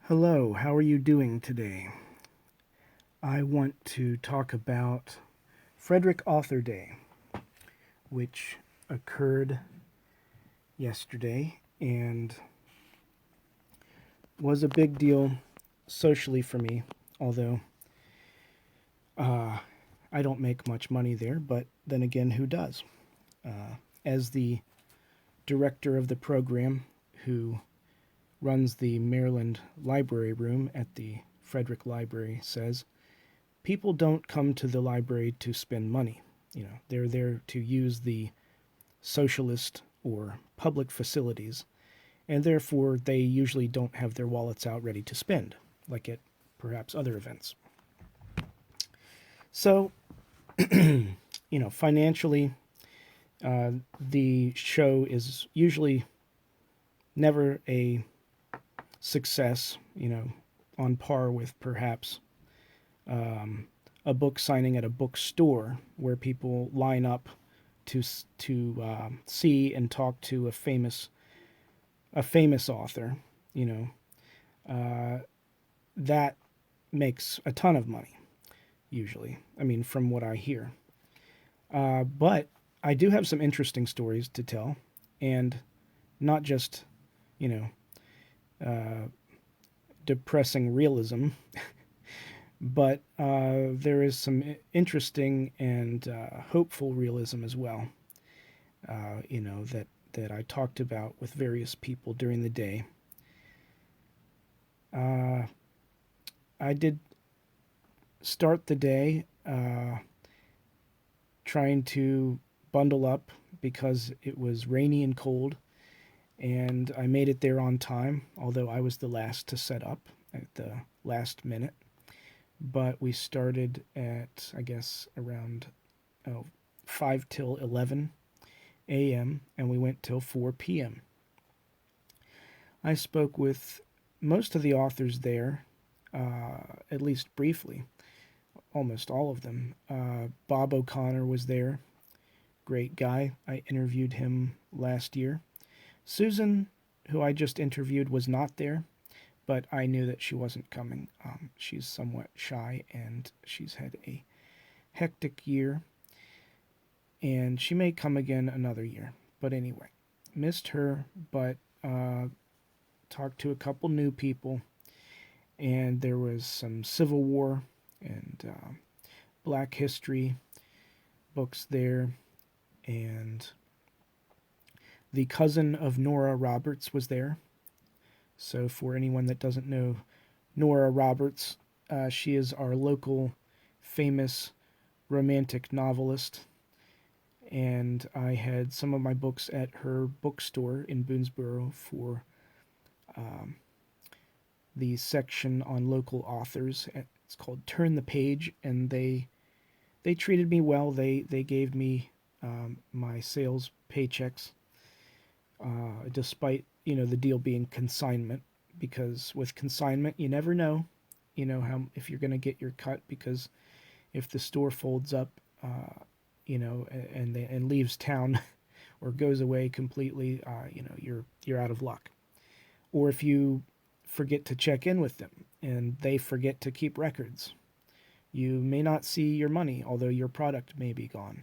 Hello, how are you doing today? I want to talk about Frederick Author Day, which occurred yesterday and was a big deal socially for me, although uh, I don't make much money there, but then again, who does? As the director of the program who runs the Maryland Library Room at the Frederick Library says, people don't come to the library to spend money. They're there to use the socialist or public facilities, and therefore they usually don't have their wallets out ready to spend, like at perhaps other events. So, financially, the show is usually never a success, on par with perhaps a book signing at a bookstore where people line up to see and talk to a famous author. You know that makes a ton of money usually. I mean, from what I hear. But I do have some interesting stories to tell, and not just you know depressing realism, but there is some interesting and hopeful realism as well. That I talked about with various people during the day. Uh, I did start the day trying to bundle up because it was rainy and cold, and I made it there on time, although I was the last to set up at the last minute. But we started at, I guess, around 5 till 11 a.m., and we went till 4 p.m. I spoke with most of the authors there, at least briefly, almost all of them. Bob O'Connor was there, great guy. I interviewed him last year. Susan, who I just interviewed, was not there, but I knew that she wasn't coming. She's somewhat shy, and she's had a hectic year, and she may come again another year. But anyway, missed her, but talked to a couple new people, and there was some Civil War and Black History books there, and the cousin of Nora Roberts was there. So for anyone that doesn't know Nora Roberts, she is our local famous romantic novelist, and I had some of my books at her bookstore in Boonesboro for the section on local authors. It's called Turn the Page, and they treated me well. They gave me my sales paychecks, despite the deal being consignment, because with consignment you never know, how if you're going to get your cut, because if the store folds up, and leaves town or goes away completely, you're out of luck. Or if you forget to check in with them and they forget to keep records, you may not see your money, although your product may be gone.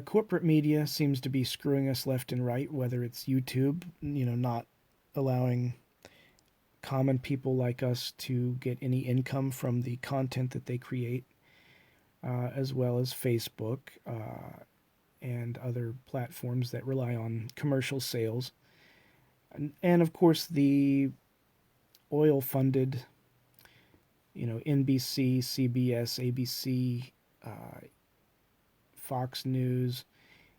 Corporate media seems to be screwing us left and right, whether it's YouTube, not allowing common people like us to get any income from the content that they create, as well as Facebook and other platforms that rely on commercial sales. And of course, the oil funded, NBC, CBS, ABC, Fox News,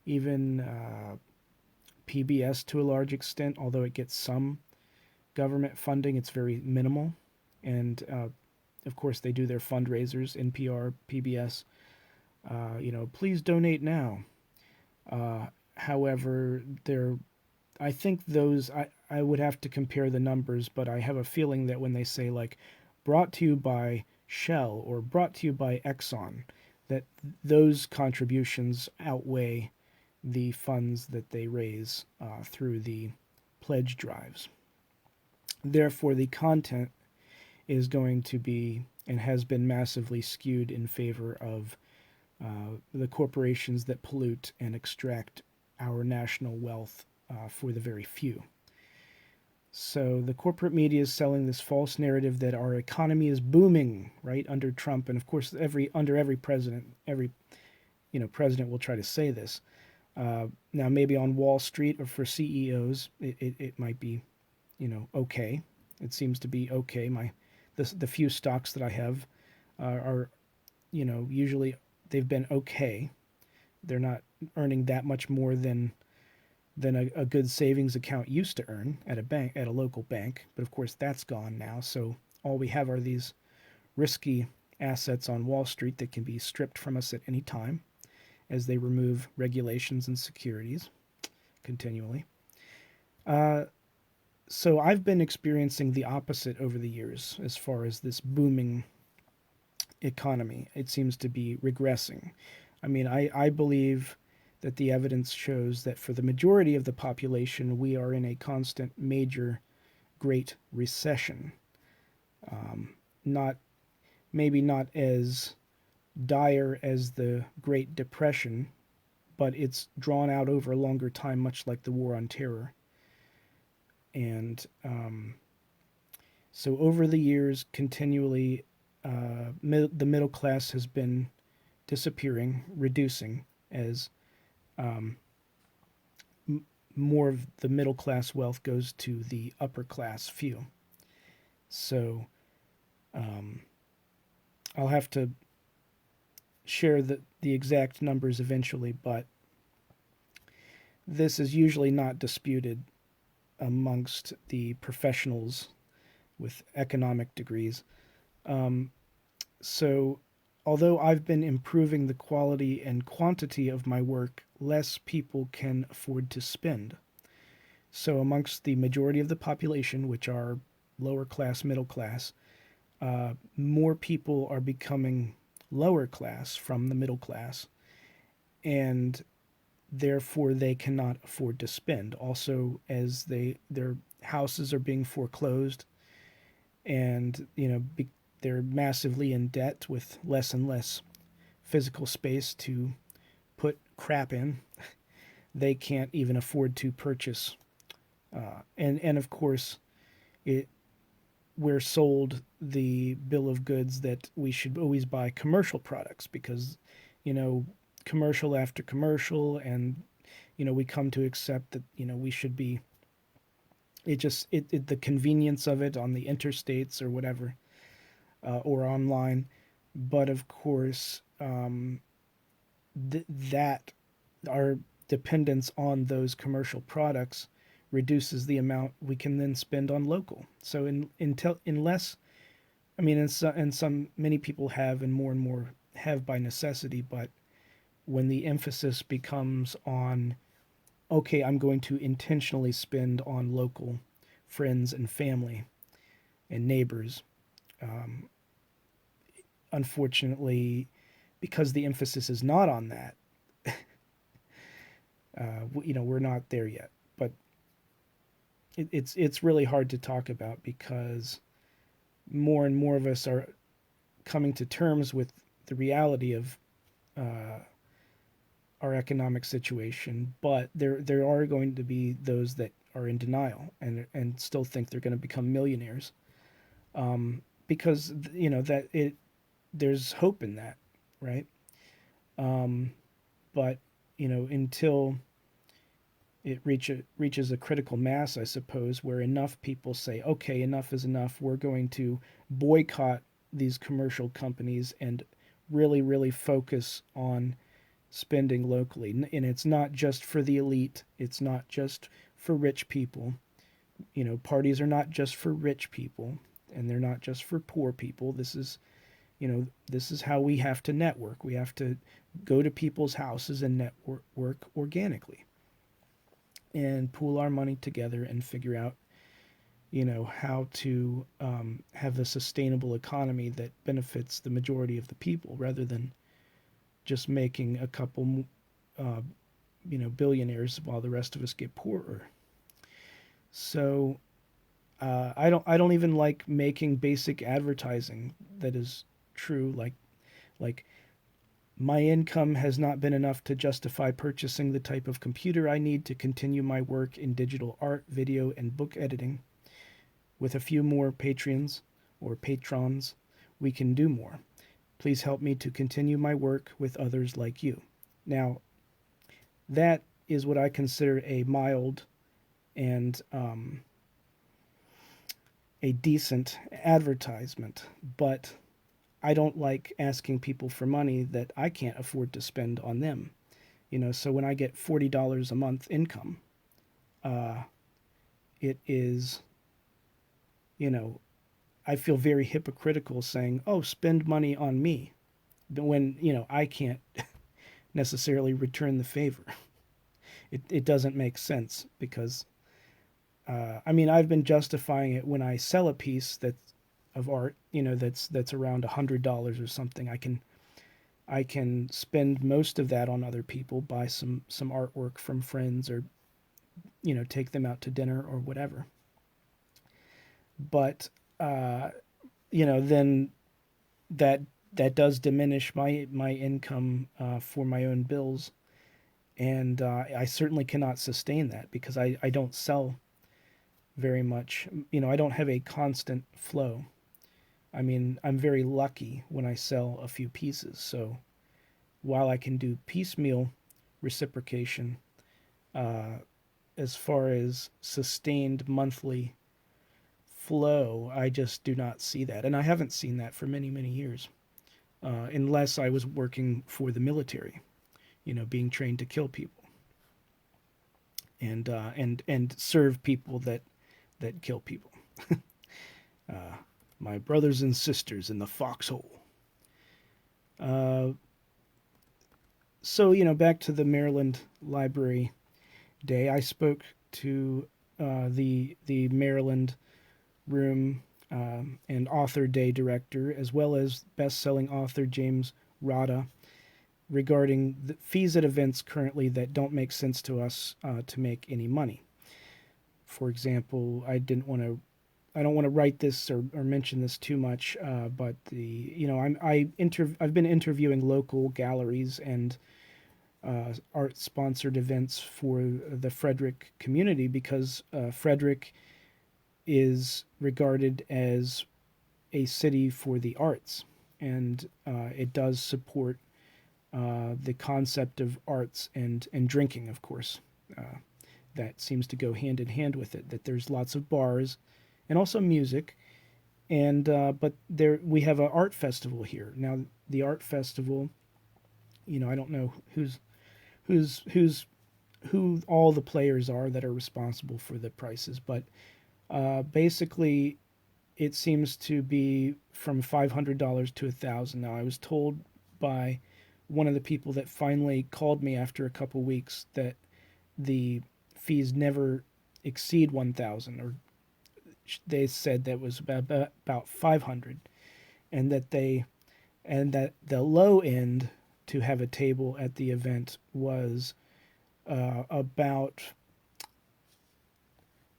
even PBS to a large extent, although it gets some government funding, it's very minimal. And of course, they do their fundraisers, NPR, PBS, please donate now. However, I think those, I would have to compare the numbers, but I have a feeling that when they say, like, brought to you by Shell or brought to you by Exxon, that those contributions outweigh the funds that they raise through the pledge drives. Therefore, the content is going to be and has been massively skewed in favor of the corporations that pollute and extract our national wealth for the very few. So the corporate media is selling this false narrative that our economy is booming, right, under Trump, and of course, under every president, every president will try to say this. Now, maybe on Wall Street or for CEOs, it might be, okay. It seems to be okay. The few stocks that I have are usually they've been okay. They're not earning that much more than a good savings account used to earn at a local bank. But of course, that's gone now. So all we have are these risky assets on Wall Street that can be stripped from us at any time as they remove regulations and securities continually. So I've been experiencing the opposite over the years as far as this booming economy. It seems to be regressing. I mean, I believe that the evidence shows that for the majority of the population, we are in a constant major great recession. Not maybe not as dire as the Great Depression, but it's drawn out over a longer time, much like the War on Terror. And so over the years, continually, the middle class has been disappearing, reducing as more of the middle class wealth goes to the upper class few. So I'll have to share the exact numbers eventually, but this is usually not disputed amongst the professionals with economic degrees. So although I've been improving the quality and quantity of my work, less people can afford to spend. So amongst the majority of the population, which are lower class, middle class, more people are becoming lower class from the middle class, and therefore they cannot afford to spend. Also, as their houses are being foreclosed, and they're massively in debt with less and less physical space to put crap in. They can't even afford to purchase, and of course, we're sold the bill of goods that we should always buy commercial products because, commercial after commercial, and we come to accept that we should be. The convenience of it on the interstates or whatever, or online, but of course, that our dependence on those commercial products reduces the amount we can then spend on local. So unless, I mean, and some many people have, and more have by necessity, but when the emphasis becomes on, okay, I'm going to intentionally spend on local friends and family and neighbors, unfortunately, because the emphasis is not on that, we're not there yet. But it's really hard to talk about because more and more of us are coming to terms with the reality of our economic situation. But there are going to be those that are in denial and still think they're going to become millionaires, because there's hope in that, right? But until it reaches a critical mass, I suppose, where enough people say, okay, enough is enough. We're going to boycott these commercial companies and really, really focus on spending locally. And it's not just for the elite. It's not just for rich people. Parties are not just for rich people, and they're not just for poor people. This is how we have to network. We have to go to people's houses and network organically and pool our money together and figure out, how to have a sustainable economy that benefits the majority of the people rather than just making a couple, billionaires while the rest of us get poorer. So I don't even like making basic advertising that is true. Like my income has not been enough to justify purchasing the type of computer I need to continue my work in digital art, video, and book editing. With a few more patrons or patrons, we can do more. Please help me to continue my work with others like you. Now, that is what I consider a mild and a decent advertisement, but I don't like asking people for money that I can't afford to spend on them. So when I get $40 a month income, uh, it is, you know, I feel very hypocritical saying, "Oh, spend money on me," but when I can't necessarily return the favor. It doesn't make sense because I mean I've been justifying it when I sell a piece that's of art, that's around $100 or something. I can spend most of that on other people, buy some artwork from friends, or take them out to dinner or whatever. But then that that does diminish my income for my own bills, and I certainly cannot sustain that because I don't sell very much. I don't have a constant flow. I mean, I'm very lucky when I sell a few pieces. So while I can do piecemeal reciprocation, uh, as far as sustained monthly flow, I just do not see that. And I haven't seen that for many, many years, unless I was working for the military, being trained to kill people and serve people that kill people. Uh, my brothers and sisters in the foxhole. Uh, so back to the Maryland Library Day. I spoke to the Maryland Room and Author Day director, as well as best-selling author James Rada, regarding the fees at events currently that don't make sense to us to make any money. For example, I don't want to write this or mention this too much, but I've been interviewing local galleries and art sponsored events for the Frederick community because Frederick is regarded as a city for the arts, and it does support the concept of arts and drinking, of course. That seems to go hand in hand with it. That there's lots of bars and also music, and but there we have an art festival here now. The art festival, I don't know who's who all the players are that are responsible for the prices, but basically it seems to be from $500 to $1,000. Now I was told by one of the people that finally called me after a couple weeks that the fees never exceed 1,000, or they said that was about 500, and that the low end to have a table at the event was about,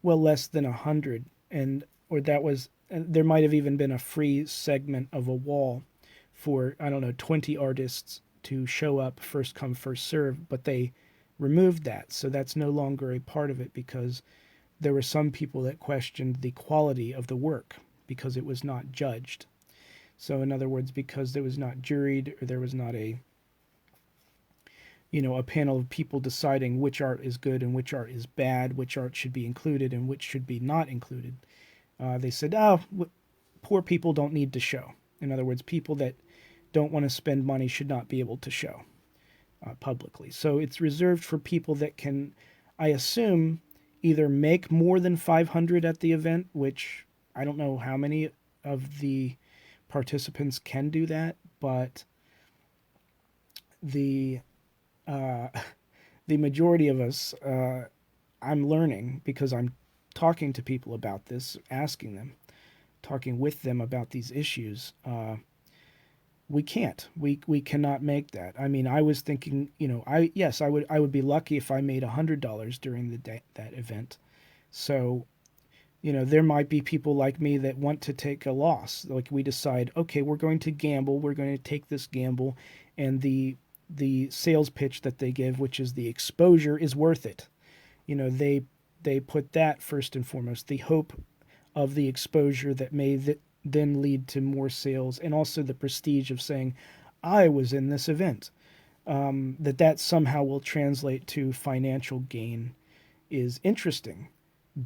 well, less than 100, and or that was, and there might have even been a free segment of a wall for, I don't know, 20 artists to show up, first come first serve, but they removed that, so that's no longer a part of it because there were some people that questioned the quality of the work because it was not judged. So in other words, because it was not juried, or there was not a panel of people deciding which art is good and which art is bad, which art should be included and which should be not included. They said, "Oh, poor people don't need to show." In other words, people that don't want to spend money should not be able to show publicly. So it's reserved for people that can, I assume, either make more than 500 at the event, which I don't know how many of the participants can do that, but the uh, the majority of us, I'm learning because I'm talking to people about this, asking them, talking with them about these issues. We can't. We cannot make that. I mean, I was thinking, I would be lucky if I made $100 during the day, that event. So There might be people like me that want to take a loss. Like we decide, okay, we're going to gamble. We're going to take this gamble, and the sales pitch that they give, which is the exposure, is worth it. They put that first and foremost. The hope of the exposure that may then lead to more sales, and also the prestige of saying, I was in this event. That somehow will translate to financial gain is interesting,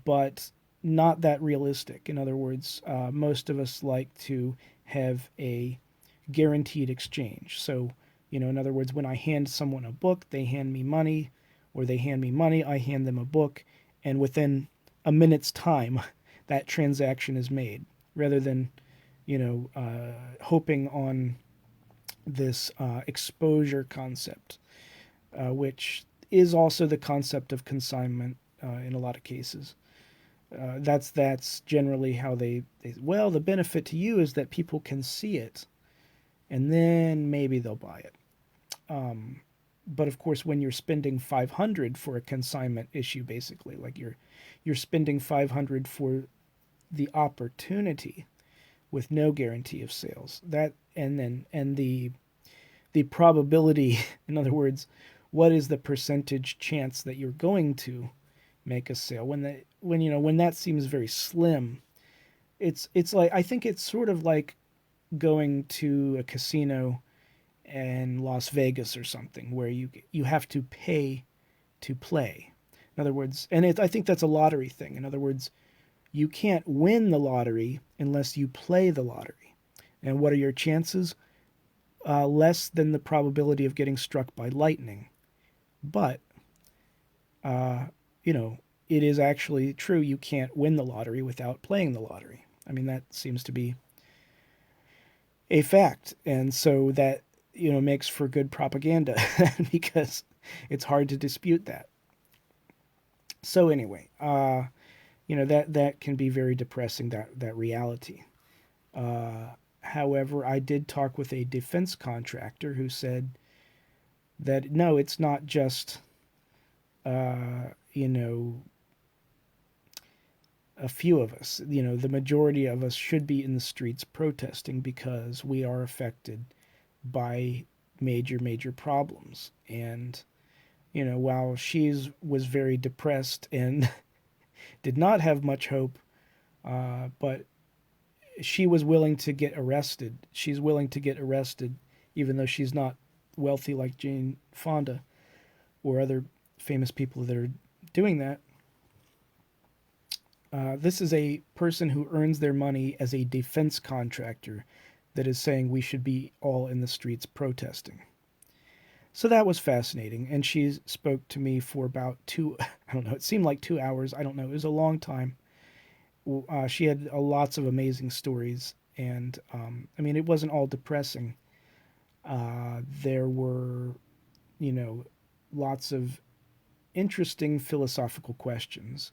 but not that realistic. In other words, most of us like to have a guaranteed exchange. So, in other words, when I hand someone a book, they hand me money, or they hand me money, I hand them a book, and within a minute's time, that transaction is made, rather than, hoping on this exposure concept, which is also the concept of consignment in a lot of cases. That's generally how well, the benefit to you is that people can see it, and then maybe they'll buy it. But of course, when you're spending 500 for a consignment issue, basically, like you're spending 500 for the opportunity with no guarantee of sales. That and the probability, in other words, what is the percentage chance that you're going to make a sale when that seems very slim. It's like, I think it's sort of like going to a casino in Las Vegas or something, where you have to pay to play. In other words, and I think that's a lottery thing. In other words, you can't win the lottery unless you play the lottery. And what are your chances? Less than the probability of getting struck by lightning. But, uh, it is actually true. You can't win the lottery without playing the lottery. I mean, that seems to be a fact. And so that, makes for good propaganda because it's hard to dispute that. So anyway, that can be very depressing, that reality. However, I did talk with a defense contractor who said that no, it's not just you know a few of us. The majority of us should be in the streets protesting because we are affected by major problems. And while she was very depressed and did not have much hope, but she was willing to get arrested. She's willing to get arrested, even though she's not wealthy like Jane Fonda or other famous people that are doing that. This is a person who earns their money as a defense contractor that is saying we should be all in the streets protesting. So that was fascinating. And she spoke to me for about I don't know, it seemed like 2 hours. I don't know. It was a long time. She had lots of amazing stories. And, I mean, it wasn't all depressing. There were, lots of interesting philosophical questions.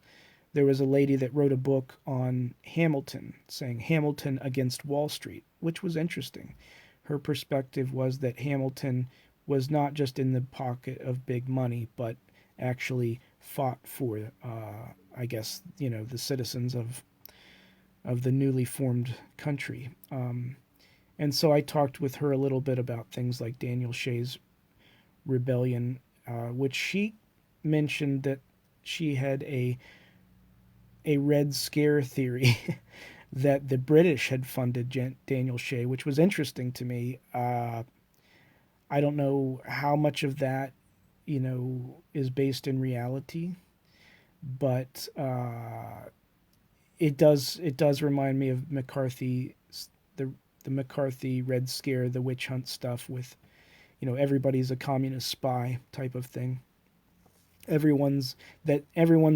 There was a lady that wrote a book on Hamilton, saying Hamilton against Wall Street, which was interesting. Her perspective was that Hamilton was not just in the pocket of big money, but actually fought for, I guess, the citizens of the newly formed country. And so I talked with her a little bit about things like Daniel Shay's rebellion, which she mentioned that she had a Red Scare theory that the British had funded Daniel Shay, which was interesting to me. I don't know how much of that, is based in reality, but it does remind me of McCarthy, the McCarthy Red Scare, the witch hunt stuff with, everybody's a communist spy type of thing. Everyone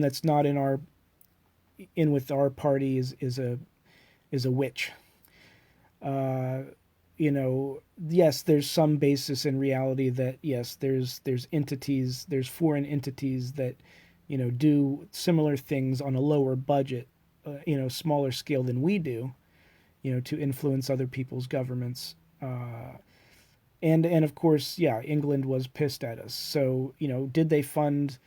that's not in with our party is a witch. Yes, there's some basis in reality that yes, there's foreign entities that do similar things on a lower budget, smaller scale than we do, to influence other people's governments. And of course, yeah, England was pissed at us. So did they fund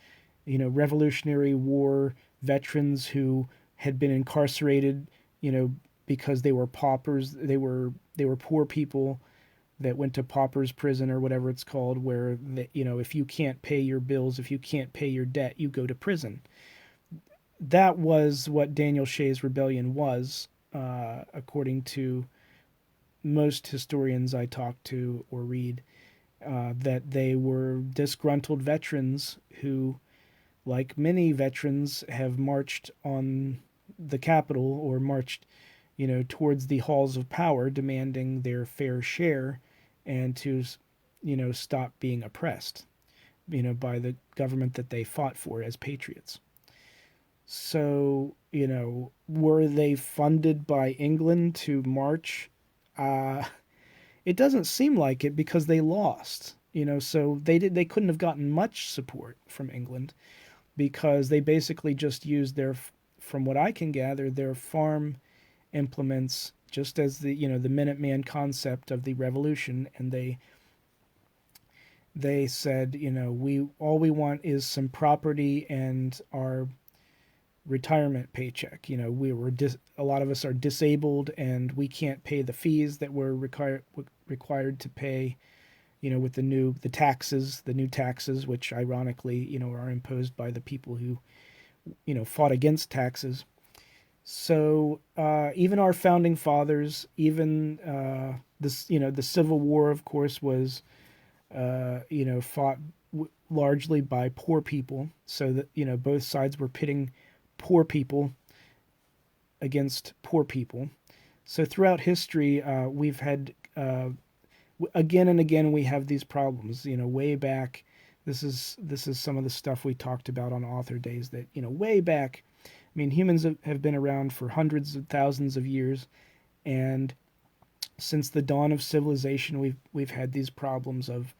Revolutionary War veterans who had been incarcerated, you know, because they were paupers. They were poor people that went to paupers prison or whatever it's called, where you know, if you can't pay your bills, if you can't pay your debt, you go to prison. That was what Daniel Shay's rebellion was, according to most historians I talk to or read. That they were disgruntled veterans who, like many veterans, have marched on the Capitol or marched, you know, towards the halls of power, demanding their fair share, and to, you know, stop being oppressed, you know, by the government that they fought for as patriots. So, you know, were they funded by England to march? Uh, it doesn't seem like it because they lost. You know, so they couldn't have gotten much support from England because they basically just used their, from what I can gather, their farm implements just as the, you know, the Minuteman concept of the revolution, and they said, you know, we all we want is some property and our retirement paycheck. You know, a lot of us are disabled and we can't pay the fees that we're required to pay, you know, with the new taxes, which ironically, you know, are imposed by the people who, you know, fought against taxes. So even our founding fathers, even this, you know, the Civil War, of course, was, you know, fought largely by poor people. So that, you know, both sides were pitting poor people against poor people. So throughout history, we've had again and again we have these problems. You know, way back. This is some of the stuff we talked about on Author Days. That, you know, way back. I mean, humans have been around for hundreds of thousands of years, and since the dawn of civilization, we've had these problems of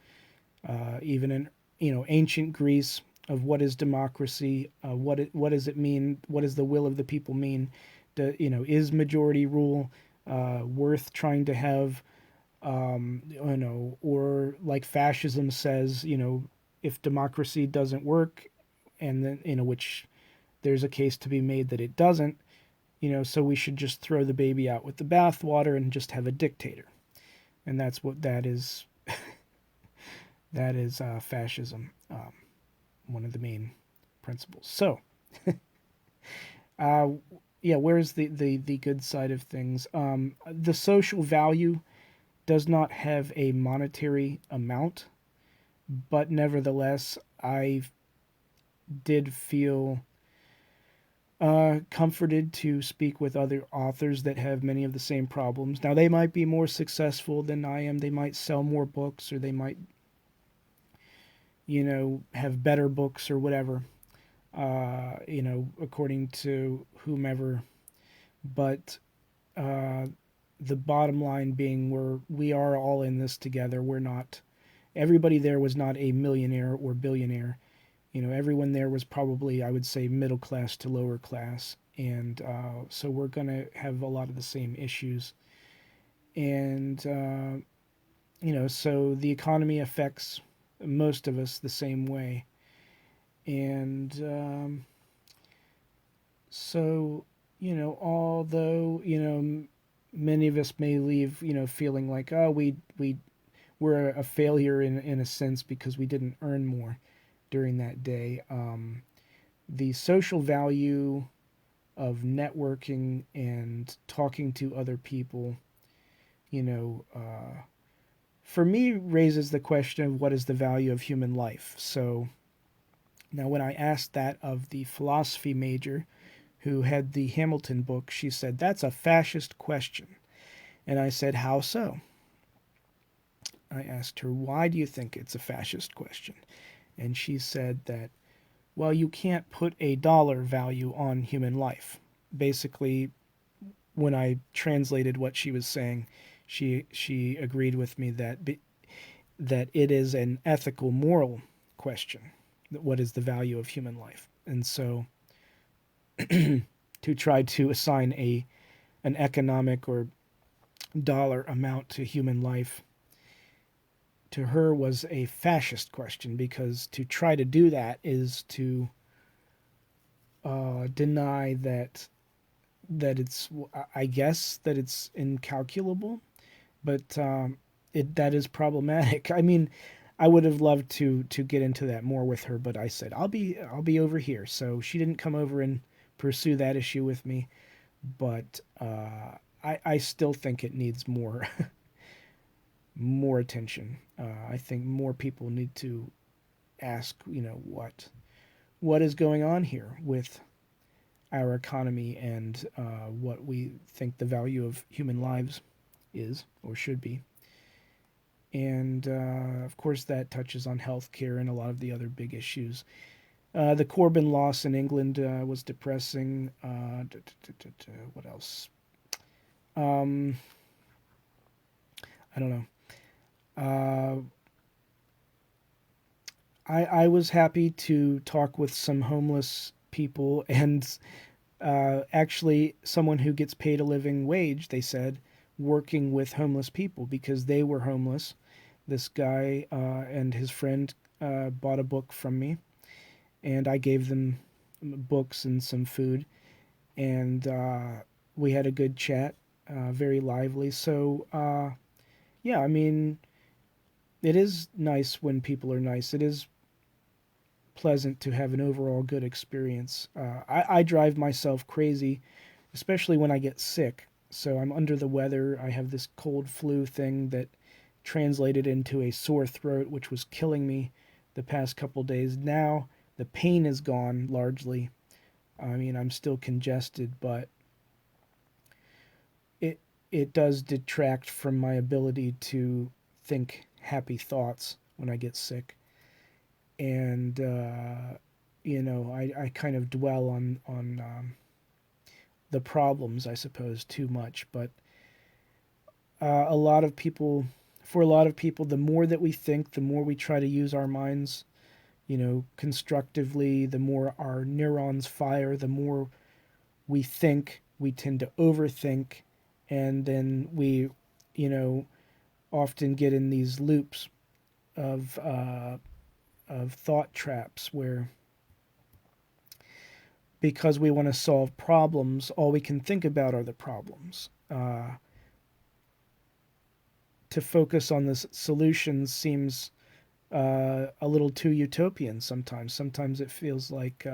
even in, you know, ancient Greece, of what is democracy, what does it mean, what does the will of the people mean, you know, is majority rule worth trying to have, you know, or like fascism says, you know, if democracy doesn't work, and then, you know, which there's a case to be made that it doesn't, you know, so we should just throw the baby out with the bathwater and just have a dictator. And that's what that is. That is fascism, one of the main principles. So, uh, yeah, where's the good side of things? The social value does not have a monetary amount, but nevertheless, I did feel comforted to speak with other authors that have many of the same problems. Now, they might be more successful than I am. They might sell more books, or they might, you know, have better books or whatever, you know, according to whomever. But the bottom line being, we are all in this together. We're not, everybody there was not a millionaire or billionaire. You know, everyone there was probably, I would say, middle class to lower class. And so we're going to have a lot of the same issues. And, you know, so the economy affects most of us the same way. And so, you know, although, you know, many of us may leave, you know, feeling like, oh, we're a failure in a sense because we didn't earn more during that day. The social value of networking and talking to other people, you know, for me raises the question of what is the value of human life. So now when I asked that of the philosophy major who had the Hamilton book, she said, that's a fascist question. And I said, how so? I asked her, why do you think it's a fascist question? And she said that, well, you can't put a dollar value on human life. Basically, when I translated what she was saying, she agreed with me that that it is an ethical, moral question. What is the value of human life? And so, to try to assign an economic or dollar amount to human life, to her was a fascist question, because to try to do that is to deny that that it's, I guess that it's incalculable, but that is problematic. I mean, I would have loved to get into that more with her, but I said I'll be over here. So she didn't come over and pursue that issue with me, but I still think it needs more more attention. I think more people need to ask, what is going on here with our economy and what we think the value of human lives is or should be. And of course, that touches on healthcare and a lot of the other big issues. The Corbyn loss in England was depressing. What else? Um, I don't know. Uh, I was happy to talk with some homeless people and actually someone who gets paid a living wage, they said, working with homeless people because they were homeless. This guy and his friend bought a book from me, and I gave them books and some food, and we had a good chat, very lively. So, yeah, I mean, it is nice when people are nice. It is pleasant to have an overall good experience. I drive myself crazy, especially when I get sick. So I'm under the weather. I have this cold flu thing that translated into a sore throat, which was killing me the past couple days. Now the pain is gone largely. I mean, I'm still congested, but it it does detract from my ability to think happy thoughts when I get sick. And I kind of dwell on the problems, I suppose, too much. But a lot of people, for a lot of people, the more that we think, the more we try to use our minds, constructively, the more our neurons fire, the more we think, we tend to overthink, and then we, you know, often get in these loops of thought traps where because we want to solve problems, all we can think about are the problems. To focus on the solutions seems a little too utopian sometimes. Sometimes it feels like,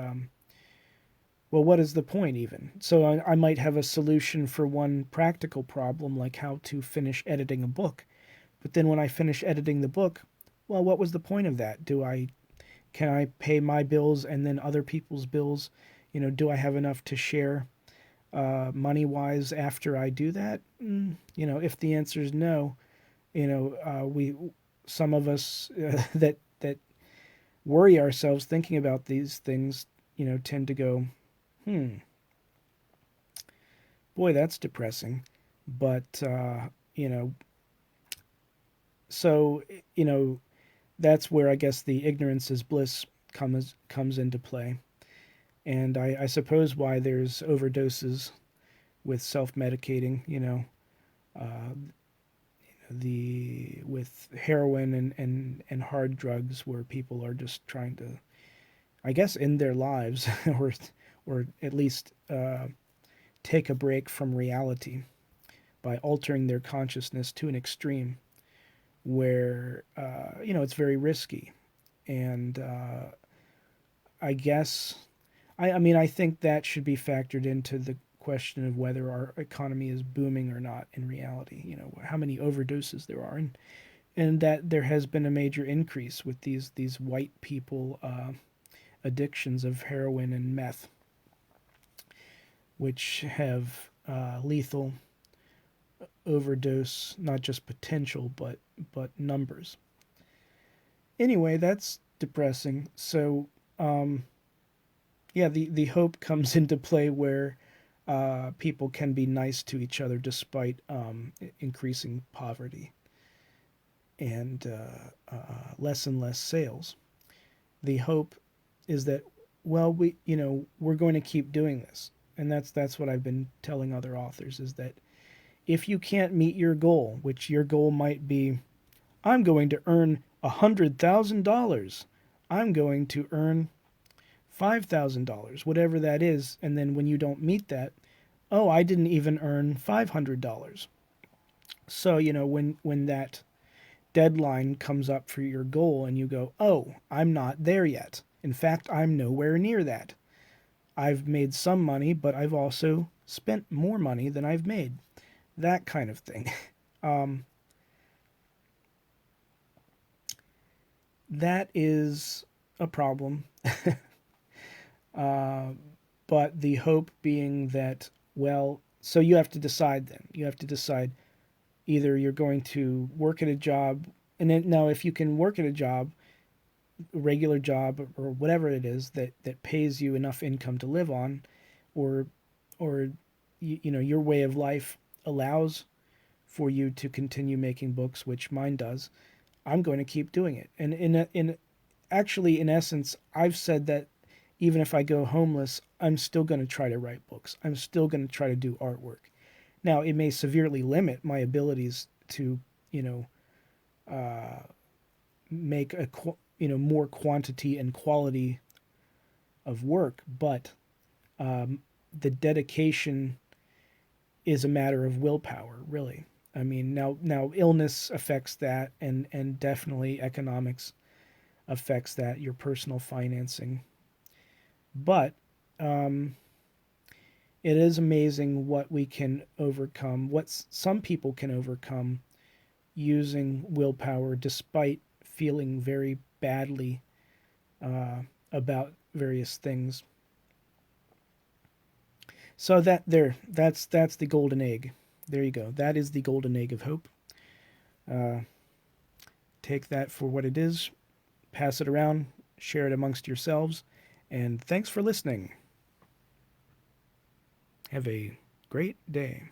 well, what is the point even? So I might have a solution for one practical problem, like how to finish editing a book. But then when I finish editing the book, well, what was the point of that? Can I pay my bills and then other people's bills? Do I have enough to share money wise after I do that? If the answer is no, we some of us that worry ourselves thinking about these things, tend to go, hmm, boy, that's depressing. But so that's where I guess the ignorance is bliss comes into play, and I suppose why there's overdoses with self-medicating. Uh, the with heroin and hard drugs where people are just trying to, I guess, end their lives or at least take a break from reality by altering their consciousness to an extreme where it's very risky. And I guess I mean I think that should be factored into the question of whether our economy is booming or not in reality. How many overdoses there are, and that there has been a major increase with these white people addictions of heroin and meth, which have lethal overdose, not just potential, but numbers. Anyway, that's depressing. So, yeah, the hope comes into play where people can be nice to each other despite increasing poverty and less and less sales. The hope is that, well, we're going to keep doing this, and that's what I've been telling other authors is that if you can't meet your goal, which your goal might be, I'm going to earn $100,000, I'm going to earn $5,000, whatever that is, and then when you don't meet that, oh, I didn't even earn $500. So, when that deadline comes up for your goal and you go, oh, I'm not there yet. In fact, I'm nowhere near that. I've made some money, but I've also spent more money than I've made. That kind of thing. Um, that is a problem. uh, but the hope being that, well, so you have to decide then. You have to decide either you're going to work at a job, and then now if you can work at a job, a regular job or whatever it is that pays you enough income to live on, or or your way of life allows for you to continue making books, which mine does. I'm going to keep doing it. And actually, in essence, I've said that even if I go homeless, I'm still going to try to write books. I'm still going to try to do artwork. Now, it may severely limit my abilities to, you know, make more quantity and quality of work, but the dedication is a matter of willpower, really. I mean, now illness affects that, and definitely economics affects that, your personal financing. But it is amazing what we can overcome, what some people can overcome using willpower despite feeling very badly about various things. So that's the golden egg. There you go. That is the golden egg of hope. Uh, take that for what it is. Pass it around. Share it amongst yourselves. And thanks for listening. Have a great day.